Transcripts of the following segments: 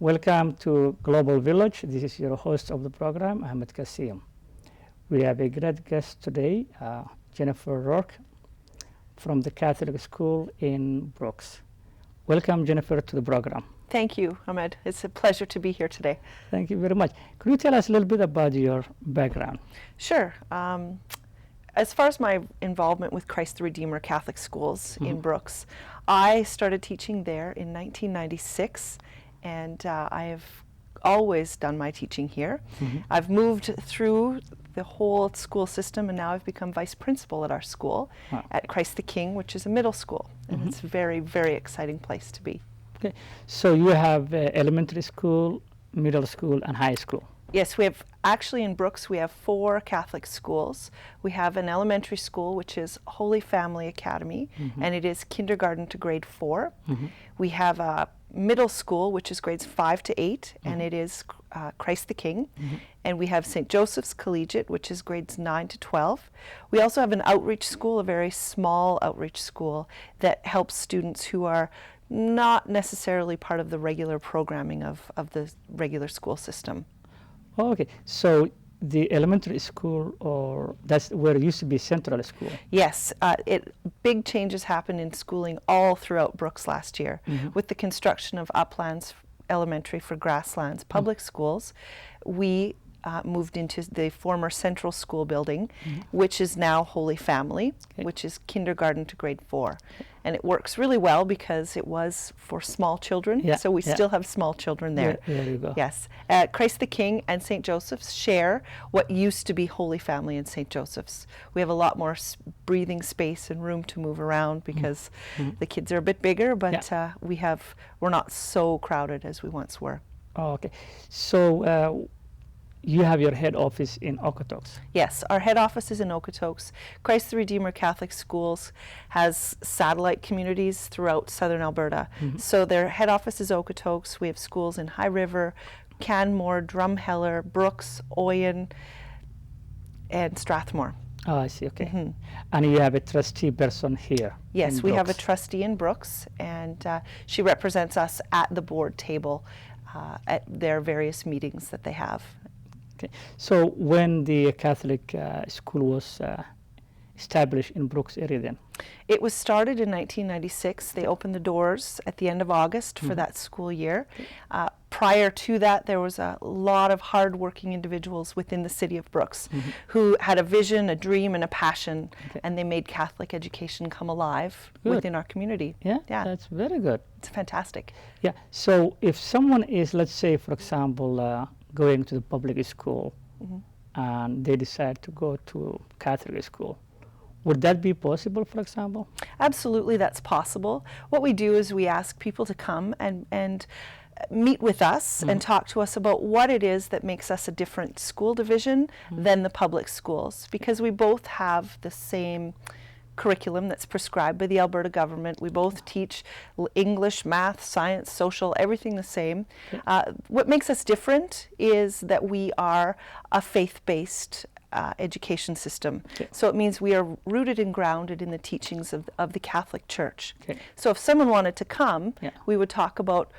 Welcome to Global Village. This is your host of the program, Ahmed Kassim. We have a great guest today, Jennifer Rourke from the Catholic School in Brooks. Welcome, Jennifer, to the program. Thank you, Ahmed. It's a pleasure to be here today. Thank you very much. Could you tell us a little bit about your background? Sure. As far as my involvement with Christ the Redeemer Catholic Schools in Brooks, I started teaching there in 1996, and I have always done my teaching here. I've moved through the whole school system, and now I've become vice principal at our school at Christ the King, which is a middle school, and it's a very, very exciting place to be. Okay, so you have elementary school, middle school, and high school. Yes, we have, actually in Brooks, we have 4 Catholic schools. We have an elementary school, which is Holy Family Academy, and it is kindergarten to grade 4. We have a middle school, which is grades 5 to 8, and it is Christ the King. And we have St. Joseph's Collegiate, which is grades 9 to 12. We also have an outreach school, a very small outreach school that helps students who are not necessarily part of the regular programming of the regular school system. Oh, okay, so the elementary school, or that's where it used to be central school? Yes, big changes happened in schooling all throughout Brooks last year. With the construction of Uplands Elementary for Grasslands Public Schools, we moved into the former Central School building, which is now Holy Family, which is kindergarten to grade 4. And it works really well because it was for small children, so we still have small children there. There you go. Yes. Christ the King and St. Joseph's share what used to be Holy Family and St. Joseph's. We have a lot more breathing space and room to move around because the kids are a bit bigger, but we're not so crowded as we once were. Oh, okay, so you have your head office in Okotoks. Yes, our head office is in Okotoks. Christ the Redeemer Catholic Schools has satellite communities throughout southern Alberta. So their head office is Okotoks. We have schools in High River, Canmore, Drumheller, Brooks, Oyen, and Strathmore. Oh, I see, okay. And you have a trustee person here? Yes, we have a trustee in Brooks, and she represents us at the board table at their various meetings that they have. Okay. So when the Catholic school was established in Brooks area then? It was started in 1996. They opened the doors at the end of August for that school year. Prior to that, there was a lot of hard-working individuals within the city of Brooks who had a vision, a dream, and a passion, and they made Catholic education come alive within our community. Yeah, that's very good. It's fantastic. Yeah, so if someone is, let's say, for example, going to the public school and they decide to go to Catholic school, would that be possible, for example? Absolutely, that's possible. What we do is we ask people to come and meet with us and talk to us about what it is that makes us a different school division than the public schools, because we both have the same curriculum that's prescribed by the Alberta government. We both teach English, math, science, social, everything the same. What makes us different is that we are a faith-based education system. So it means we are rooted and grounded in the teachings of the Catholic Church. So if someone wanted to come, we would talk about,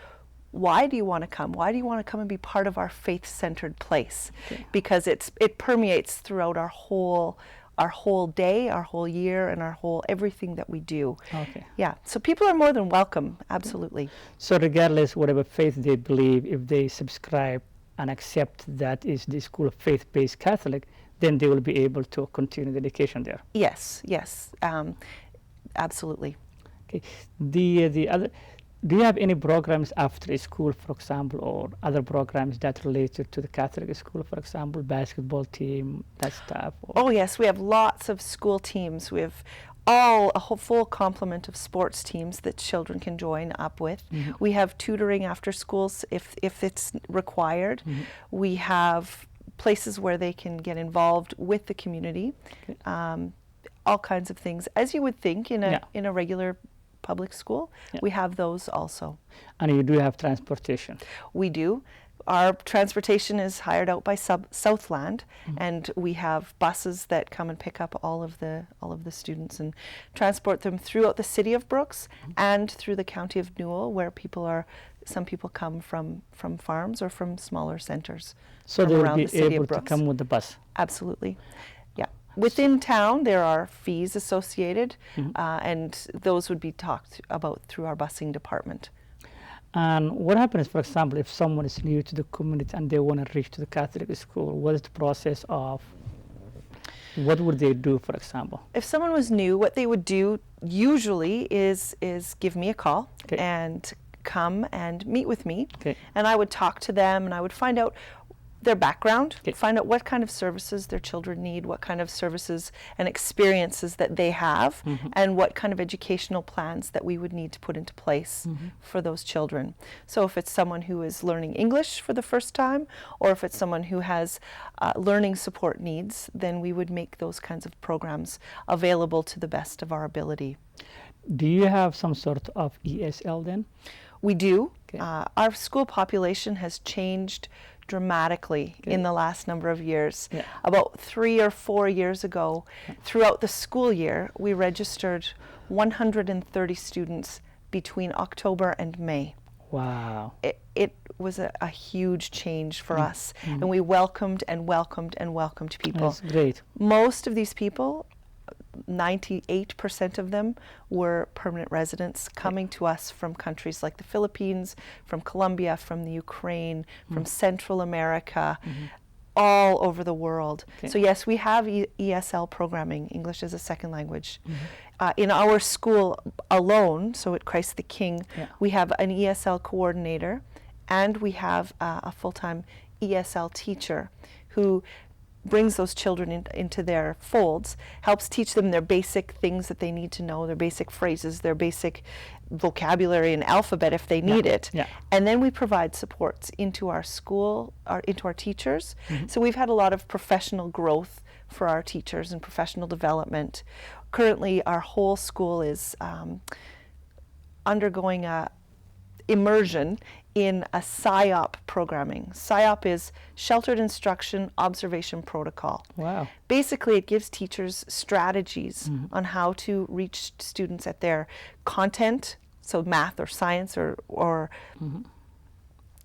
why do you want to come? Why do you want to come and be part of our faith-centered place? Because it permeates throughout our whole day, our whole year, and our whole everything that we do. Yeah, so people are more than welcome, absolutely. So regardless whatever faith they believe, if they subscribe and accept that is the school of faith-based Catholic, then they will be able to continue the education there. Yes, absolutely. Okay, the other, do you have any programs after school, for example, or other programs that related to the Catholic school, for example, basketball team, that stuff? Oh yes, we have lots of school teams. We have a whole full complement of sports teams that children can join up with. We have tutoring after schools if it's required. We have places where they can get involved with the community. All kinds of things, as you would think in a regular public school. We have those also. And you do have transportation? We do. Our transportation is hired out by Southland, and we have buses that come and pick up all of the students and transport them throughout the city of Brooks and through the county of Newell, where people are some people come from farms or from smaller centers. So from they will around be the city able of to Brooks. come with the bus. Absolutely. Yeah. Within town, there are fees associated, and those would be talked about through our busing department. And what happens, for example, if someone is new to the community and they want to reach to the Catholic school? What is the process of, what would they do, for example? If someone was new, what they would do usually is give me a call Okay. and come and meet with me. Okay. And I would talk to them and I would find out their background, Okay. find out what kind of services their children need, what kind of services and experiences that they have, and what kind of educational plans that we would need to put into place for those children. So if it's someone who is learning English for the first time, or if it's someone who has learning support needs, then we would make those kinds of programs available to the best of our ability. Do you have some sort of ESL then? We do. Okay. Our school population has changed dramatically in the last number of years. Yeah. About 3 or 4 years ago, throughout the school year, we registered 130 students between October and May. Wow. It was a huge change for us, and we welcomed and welcomed and welcomed people. That's great. Most of these people, 98% of them, were permanent residents coming to us from countries like the Philippines, from Colombia, from the Ukraine, from Central America, all over the world. Okay. So yes, we have ESL programming, English as a second language. In our school alone, so at Christ the King, Yeah. we have an ESL coordinator, and we have a full-time ESL teacher who brings those children into their folds, helps teach them their basic things that they need to know, their basic phrases, their basic vocabulary and alphabet if they need it. Yeah. And then we provide supports into our school, into our teachers. So we've had a lot of professional growth for our teachers and professional development. Currently, our whole school is undergoing a immersion in a SIOP programming. SIOP is Sheltered Instruction Observation Protocol. Wow. Basically, it gives teachers strategies on how to reach students at their content, so math or science or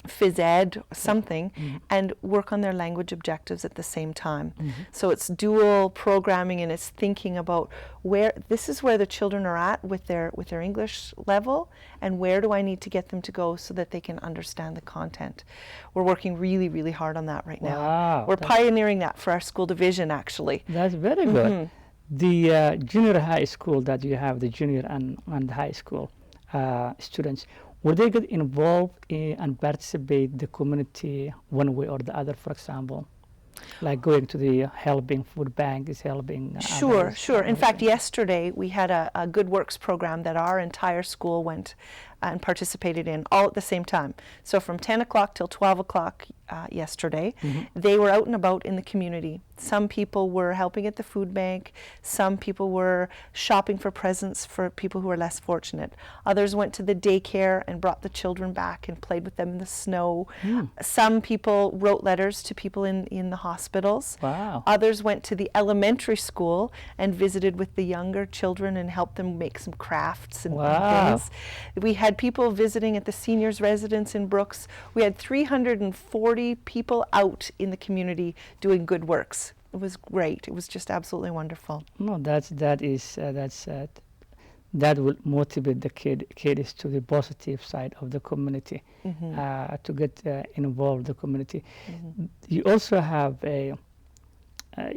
phys ed, something, and work on their language objectives at the same time. So it's dual programming, and it's thinking about this is where the children are at with their English level, and where do I need to get them to go so that they can understand the content. We're working really, really hard on that right now. Wow, We're pioneering that for our school division, actually. That's very good. The junior high school that you have, the junior and high school students, would they get involved and participate in the community one way or the other, for example? Like going to the helping food bank is helping Sure, others, sure. In fact, yesterday we had a Good Works program that our entire school went and participated in all at the same time. So from 10 o'clock till 12 o'clock yesterday, they were out and about in the community. Some people were helping at the food bank. Some people were shopping for presents for people who are less fortunate. Others went to the daycare and brought the children back and played with them in the snow. Some people wrote letters to people in the hospitals. Wow. Others went to the elementary school and visited with the younger children and helped them make some crafts and Wow. things. We had people visiting at the seniors' residence in Brooks. We had 340 people out in the community doing good works. It was great. It was just absolutely wonderful. No, that will motivate the kids to the positive side of the community, to get involved in the community. You also have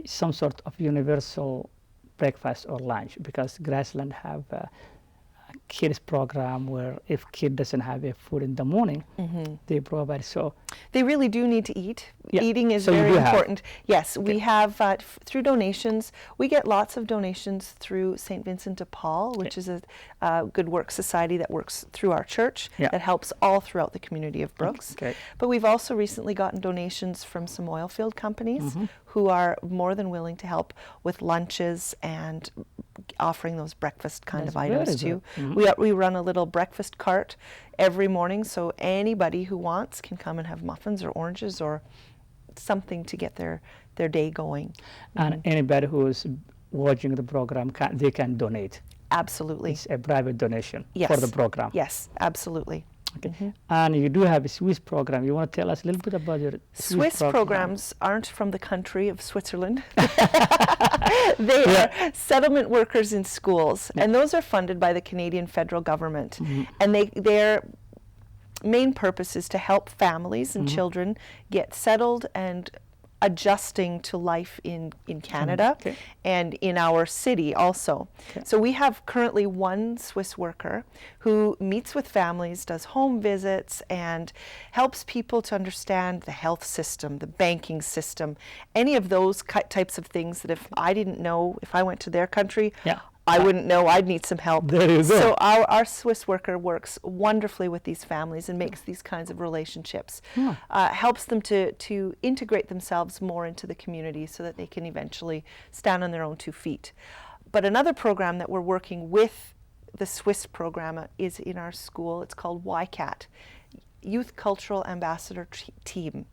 some sort of universal breakfast or lunch, because Grassland have a kids program where if kid doesn't have a food in the morning, they provide. So They really do need to eat. Yeah. Eating is So you very do have. important. Yes, we have through donations. We get lots of donations through St. Vincent de Paul, which is a good work society that works through our church, Yeah. that helps all throughout the community of Brooks. Okay. But we've also recently gotten donations from some oil field companies who are more than willing to help with lunches and offering those breakfast kind That's of items very too. good. We run a little breakfast cart every morning, so anybody who wants can come and have muffins or oranges or something to get their day going. And anybody who is watching the program, they can donate. Absolutely. It's a private donation Yes. for the program. Yes, absolutely. Okay. And you do have a Swiss program. You want to tell us a little bit about your Swiss program? programs aren't from the country of Switzerland. They are settlement workers in schools, and those are funded by the Canadian federal government. And their main purpose is to help families and children get settled and adjusting to life in Canada and in our city also. So we have currently one Swiss worker who meets with families, does home visits, and helps people to understand the health system, the banking system, any of those types of things that if I didn't know, if I went to their country, I wouldn't know. I'd need some help. There you go. So our Swiss worker works wonderfully with these families and makes these kinds of relationships. Helps them to integrate themselves more into the community so that they can eventually stand on their own 2 feet. But another program that we're working with the Swiss program is in our school. It's called YCAT, Youth Cultural Ambassador Team.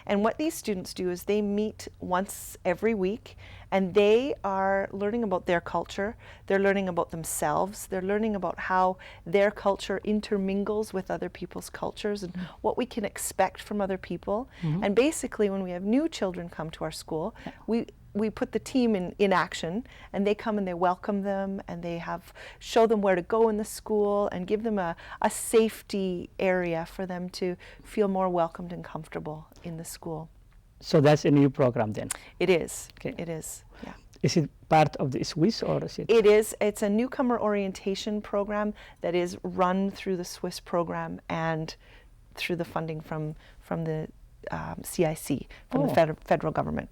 And what these students do is they meet once every week, and they are learning about their culture, they're learning about themselves, they're learning about how their culture intermingles with other people's cultures and what we can expect from other people. And basically when we have new children come to our school, we put the team in action, and they come and they welcome them, and they show them where to go in the school and give them a safety area for them to feel more welcomed and comfortable in the school. So that's a new program then? It is. Okay. It is, yeah. Is it part of the Swiss, or is it? It is. It's a newcomer orientation program that is run through the Swiss program and through the funding from the CIC, from the federal government.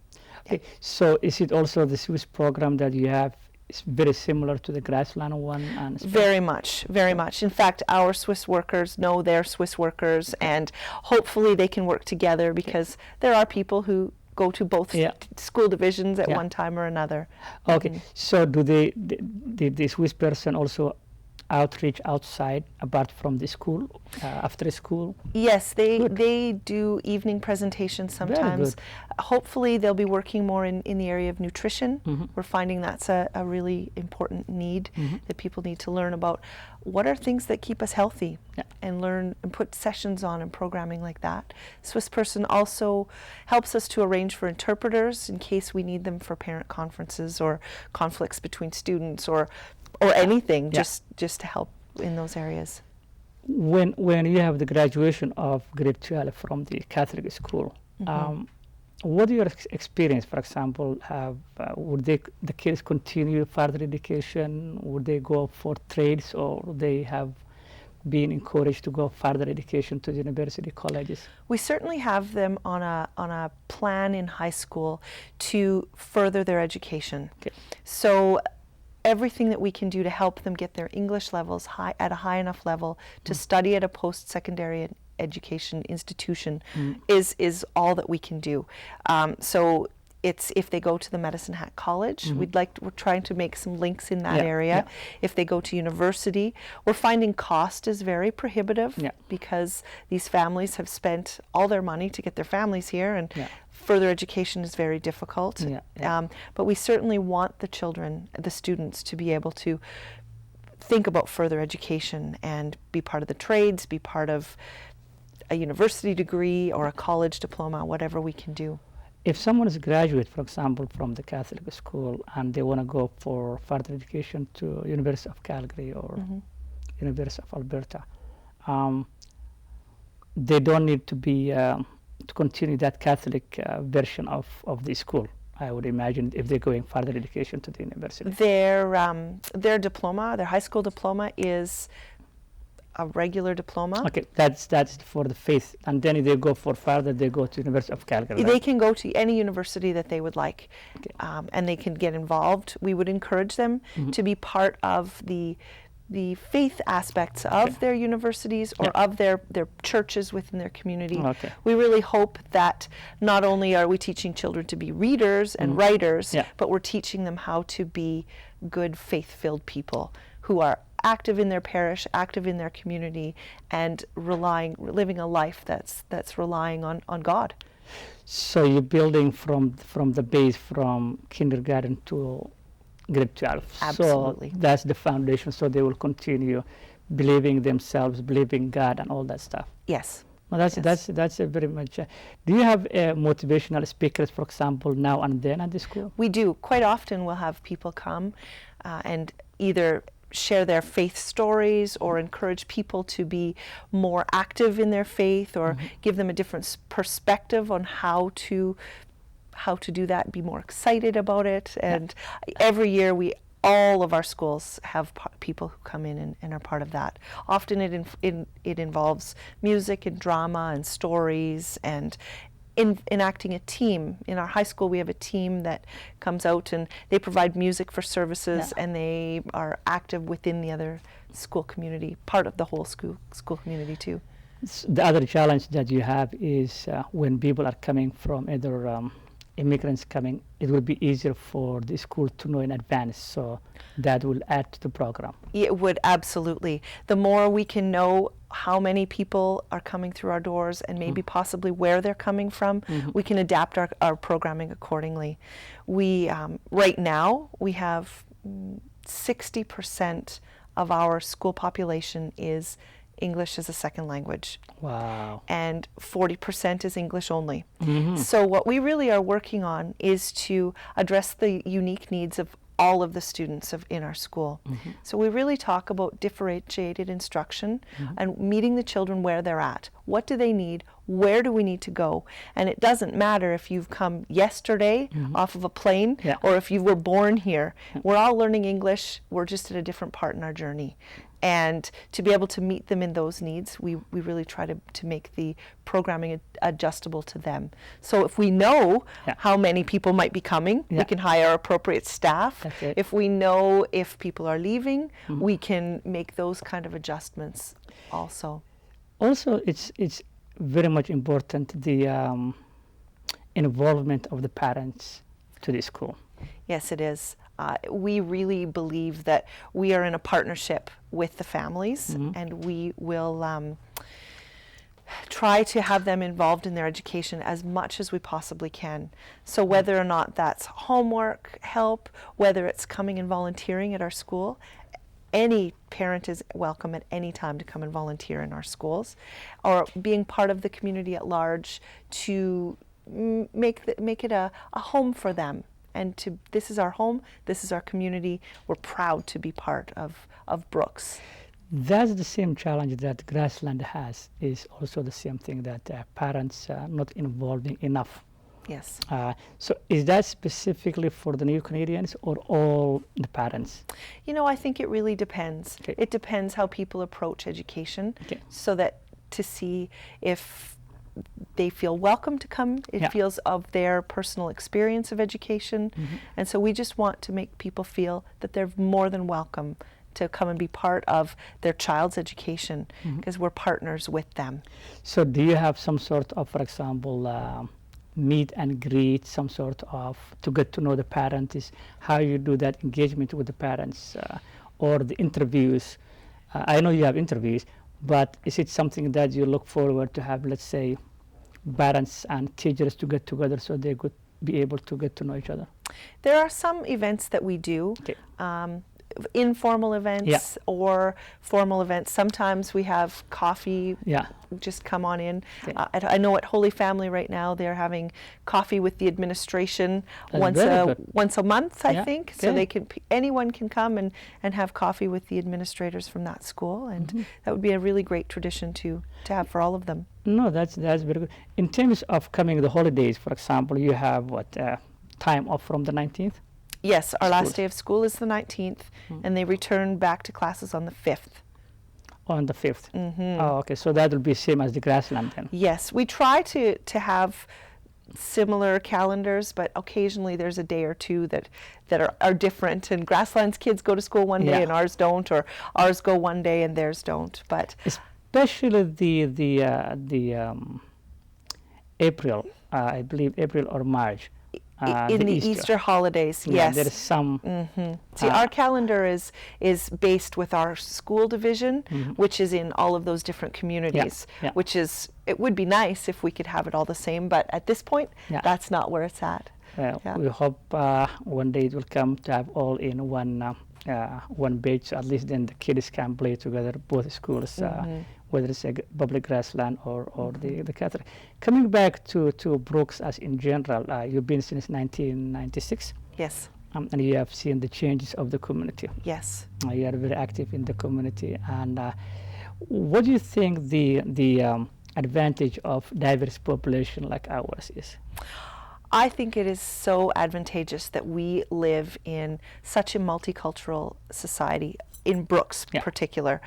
Okay. So is it also the Swiss program that you have is very similar to the Grassland one? And very much, very much. In fact, our Swiss workers know their Swiss workers, and hopefully they can work together, because there are people who go to both school divisions at one time or another. Okay. So do the Swiss person also outreach outside apart from the school, after school? Yes, they do evening presentations sometimes. Hopefully they'll be working more in the area of nutrition. We're finding that's a really important need, that people need to learn about what are things that keep us healthy, and learn and put sessions on and programming like that. Swiss person also helps us to arrange for interpreters in case we need them for parent conferences or conflicts between students or anything, just to help in those areas. When you have the graduation of grade 12 from the Catholic school, what is your experience? For example, would the kids continue further education? Would they go for trades, or they have been encouraged to go further education to the university colleges? We certainly have them on a plan in high school to further their education. So everything that we can do to help them get their English levels at a high enough level to study at a post-secondary education institution is all that we can do. So it's if they go to the Medicine Hat College, we're trying to make some links in that area. If they go to university, we're finding cost is very prohibitive, because these families have spent all their money to get their families here, and further education is very difficult. But we certainly want the children, the students, to be able to think about further education and be part of the trades, be part of a university degree or a college diploma, whatever we can do. If someone is a graduate, for example, from the Catholic school, and they want to go for further education to University of Calgary or University of Alberta, they don't need to be to continue that Catholic version of the school, I would imagine, if they're going further education to the university. Their diploma, their high school diploma, is a regular diploma. Okay, that's for the faith, and then if they go for further, they go to University of Calgary. They right? can go to any university that they would like, and they can get involved. We would encourage them to be part of the faith aspects of their universities or of their churches within their community. We really hope that not only are we teaching children to be readers and writers, but we're teaching them how to be good faith-filled people who are active in their parish, active in their community, and living a life that's relying on God. So you're building from the base, from kindergarten to grade 12. Absolutely. So that's the foundation, so they will continue believing themselves, believing God, and all that stuff. Yes. Well, that's a very much. Do you have motivational speakers, for example, now and then at the school? We do. Quite often we'll have people come and either share their faith stories or encourage people to be more active in their faith, or give them a different perspective on how to do that, be more excited about it. And every year all of our schools have people who come in and are part of that. Often it involves music and drama and stories and enacting a team. In our high school we have a team that comes out and they provide music for services, and they are active within the other school community, part of the whole school community too. The other challenge that you have is when people are coming from either immigrants coming, it will be easier for the school to know in advance, so that will add to the program. It would, absolutely. The more we can know how many people are coming through our doors and maybe possibly where they're coming from, we can adapt our programming accordingly. We right now we have 60% of our school population is English as a second language. Wow. And 40% is English only. So what we really are working on is to address the unique needs of all of the students in our school. So we really talk about differentiated instruction and meeting the children where they're at. What do they need? Where do we need to go? And it doesn't matter if you've come yesterday off of a plane or if you were born here. We're all learning English. We're just at a different part in our journey. And to be able to meet them in those needs, we really try to make the programming adjustable to them. So if we know how many people might be coming, we can hire appropriate staff. If we know if people are leaving, we can make those kind of adjustments also. Also, it's very much important, the involvement of the parents to the school. Yes, it is. We really believe that we are in a partnership with the families, and we will try to have them involved in their education as much as we possibly can. So whether or not that's homework help, whether it's coming and volunteering at our school, any parent is welcome at any time to come and volunteer in our schools, or being part of the community at large to make it a home for them. And this is our home, this is our community. We're proud to be part of Brooks. That's the same challenge that Grassland has, is also the same thing, that parents are not involving enough. Yes. So is that specifically for the New Canadians or all the parents? You know, I think it really depends. It depends how people approach education, so that to see if they feel welcome to come. It feels of their personal experience of education. And so we just want to make people feel that they're more than welcome to come and be part of their child's education, because we're partners with them. So do you have some sort of, for example, meet and greet, some sort of, to get to know the parents, is how you do that engagement with the parents, or the interviews? I know you have interviews, but is it something that you look forward to have, let's say, parents and teachers to get together so they could be able to get to know each other? There are some events that we do, informal events or formal events. Sometimes we have coffee, just come on in. I know at Holy Family right now they're having coffee with the administration once a month, I think. So they can, anyone can come and have coffee with the administrators from that school, and that would be a really great tradition to have for all of them. No, that's very good. In terms of coming the holidays, for example, you have what, time off from the 19th? Yes, our last day of school is the 19th, and they return back to classes on the 5th. On the 5th. Oh, okay, so that will be same as the Grassland then. Yes, we try to have similar calendars, but occasionally there's a day or two that are different, and Grassland's kids go to school one day and ours don't, or ours go one day and theirs don't. But especially the April, I believe April or March. In the Easter holidays, yes. There is some. See, our calendar is based with our school division, which is in all of those different communities, which is, it would be nice if we could have it all the same, but at this point, that's not where it's at. We hope one day it will come to have all in one one page, so at least then the kids can play together, both schools, whether it's a public grassland or the Catholic. Coming back to Brooks as in general, you've been since 1996. Yes. And you have seen the changes of the community. Yes. You are very active in the community. And what do you think the advantage of diverse population like ours is? I think it is so advantageous that we live in such a multicultural society, in Brooks Yeah. particular.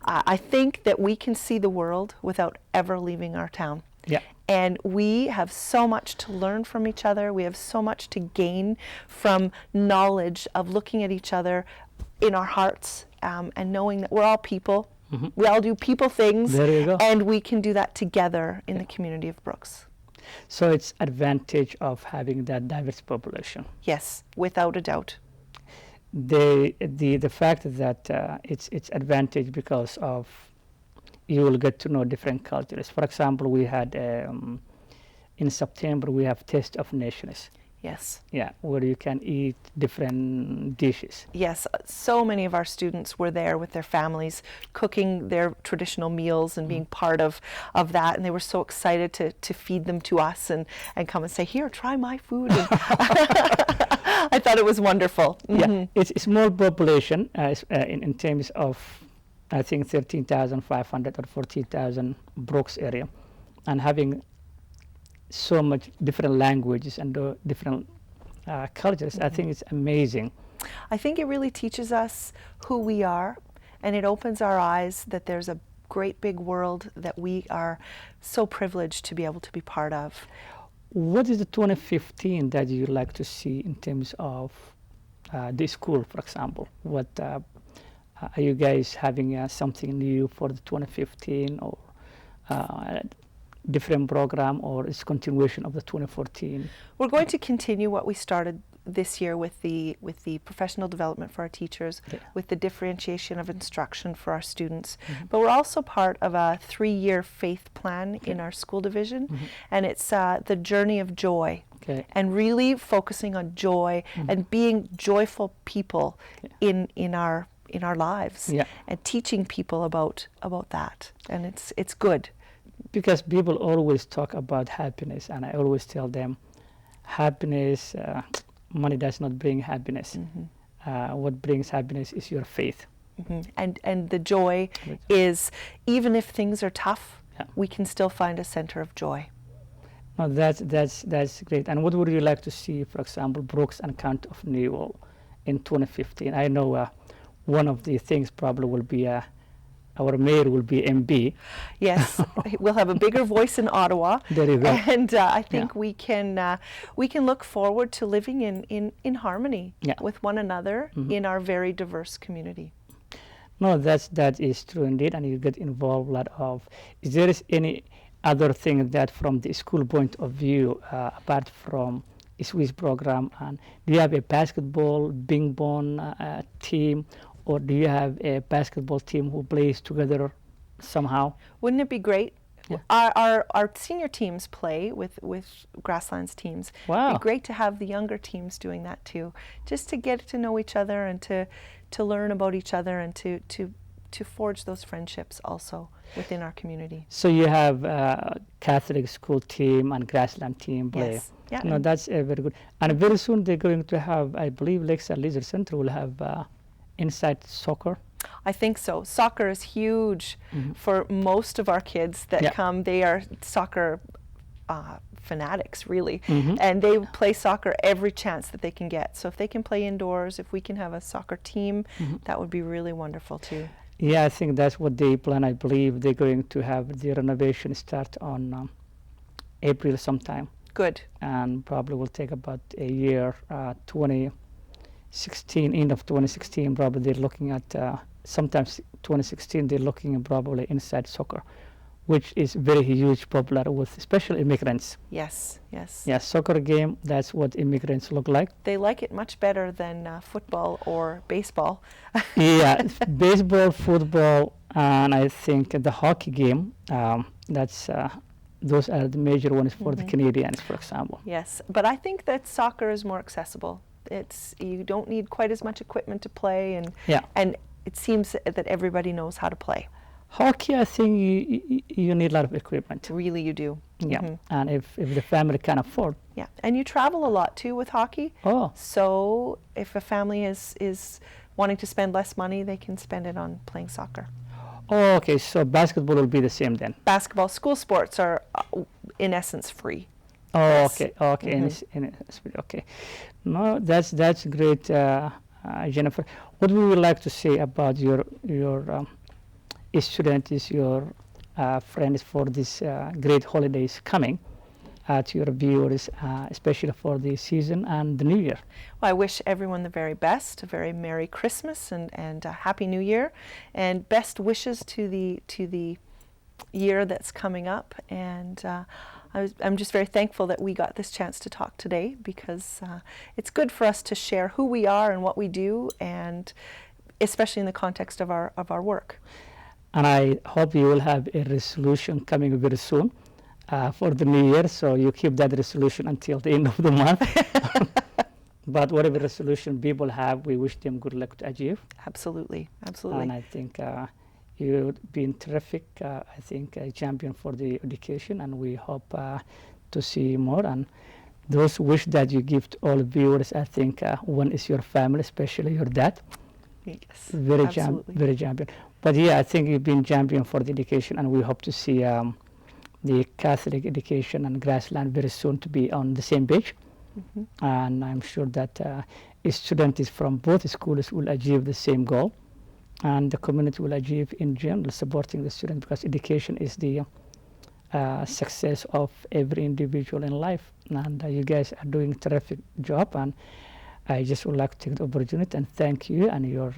I think that we can see the world without ever leaving our town. Yeah. And we have so much to learn from each other. We have so much to gain from knowledge of looking at each other in our hearts, and knowing that we're all people. We all do people things. There you go. And we can do that together in the community of Brooks. So it's advantage of having that diverse population. Yes, without a doubt. The fact that it's advantage because of you will get to know different cultures. For example, we had in September we have Taste of Nations. Yes. Yeah, where you can eat different dishes. Yes, so many of our students were there with their families, cooking their traditional meals and being part of that, and they were so excited to feed them to us and come and say, here, try my food. And I thought it was wonderful. Yeah, it's a small population in terms of, I think, 13,500 or 14,000 Brooks area, and having so much different languages and different cultures. I think it's amazing. I think it really teaches us who we are, and it opens our eyes that there's a great big world that we are so privileged to be able to be part of. What is the 2015 that you like to see in terms of the school, for example? What are you guys having something new for the 2015, or different program, or is continuation of the 2014? We're going to continue what we started this year with the professional development for our teachers, with the differentiation of instruction for our students. But we're also part of a 3-year faith plan in our school division, and it's the journey of joy. Okay. And really focusing on joy and being joyful people in our lives, and teaching people about that. And it's good. Because people always talk about happiness, and I always tell them, happiness, money does not bring happiness. What brings happiness is your faith. And the joy is, even if things are tough, we can still find a center of joy. No, that's great. And what would you like to see, for example, Brooks and County of Newell in 2015? I know one of the things probably will be our mayor will be MB. Yes, we'll have a bigger voice in Ottawa. There you go. And I think we can look forward to living in harmony with one another in our very diverse community. No, that is true indeed, and you get involved a lot of. Is there any other thing that, from the school point of view, apart from Swiss program, and do you have a basketball, ping pong team? Or do you have a basketball team who plays together somehow? Wouldn't it be great? Yeah. Our senior teams play with Grasslands teams. Wow. It'd be great to have the younger teams doing that too, just to get to know each other and to learn about each other and to forge those friendships also within our community. So you have a Catholic school team and Grassland team play. Yes. Yeah. No, that's very good. And very soon they're going to have, I believe, Lakeside Leisure Center will have inside soccer. I think so. Soccer is huge for most of our kids that come. They are soccer fanatics, really, and they play soccer every chance that they can get. So if they can play indoors, if we can have a soccer team, that would be really wonderful too. Yeah, I think that's what they plan. I believe they're going to have the renovation start on April sometime. Good. And probably will take about a year, 2016, end of 2016, probably they're looking at, sometimes 2016, they're looking at probably inside soccer, which is very huge, popular with special immigrants. Yes, yes. Yeah, soccer game, that's what immigrants look like. They like it much better than football or baseball. Yeah, baseball, football, and I think the hockey game, those are the major ones for the Canadians, for example. Yes, but I think that soccer is more accessible You don't need quite as much equipment to play, Yeah. and it seems that everybody knows how to play. Hockey, I think you need a lot of equipment. Really, you do. Yeah, Mhm. and if the family can afford. Yeah, and you travel a lot too with hockey. Oh, So if a family is wanting to spend less money, they can spend it on playing soccer. oh, okay. So basketball will be the same then. Basketball, school sports are in essence free. Oh, Yes. okay, okay, okay. No, that's great, Jennifer. What we would like to say about your students, your friends for these great holidays coming to your viewers, especially for the season and the New Year. Well, I wish everyone the very best, a very Merry Christmas and a Happy New Year, and best wishes to the year that's coming up. And I'm just very thankful that we got this chance to talk today, because it's good for us to share who we are and what we do, and especially in the context of our work. And I hope you will have a resolution coming very soon for the New Year, so you keep that resolution until the end of the month. But whatever resolution people have, we wish them good luck to achieve. Absolutely, absolutely. And I think you've been terrific, I think, a champion for the education, and we hope to see more. And those wish that you give to all viewers, I think one is your family, especially your dad. Yes, Very absolutely. champion. But yeah, I think you've been champion for the education, and we hope to see the Catholic education and Grassland very soon to be on the same page. Mm-hmm. And I'm sure that students from both schools will achieve the same goal, and the community will achieve in general supporting the students, because education is the success of every individual in life. And you guys are doing a terrific job, and I just would like to take the opportunity and thank you and your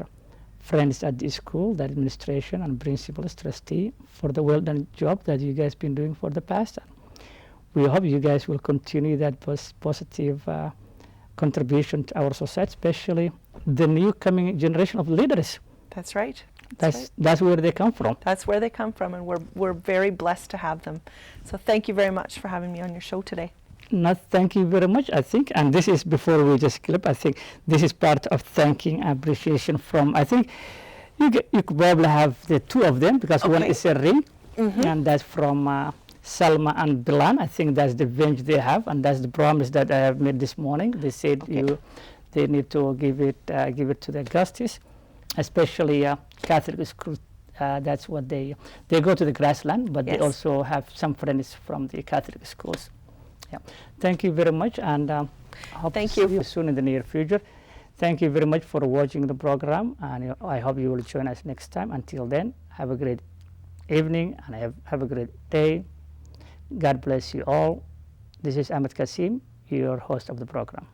friends at the school, the administration and principals, trustee, for the well done job that you guys been doing for the past. We hope you guys will continue that positive contribution to our society, especially the new coming generation of leaders. That's right. That's where they come from. That's where they come from, and we're very blessed to have them. So thank you very much for having me on your show today. No, thank you very much, I think. And this is, before we just clip, I think this is part of thanking appreciation from, I think you could probably have the two of them, because one Okay. is a ring, Mm-hmm. and that's from Salma and Bilan. I think that's the bench they have, and that's the promise that I have made this morning. They said Okay. they need to give it to the Augustus, especially Catholic school. That's what they go to the Grassland, but they Yes. also have some friends from the Catholic schools. Yeah. Thank you very much, and hope Thank to you. see you soon in the near future. Thank you very much for watching the program, and I hope you will join us next time. Until then, have a great evening, and have a great day. God bless you all. This is Ahmed Kasim, your host of the program.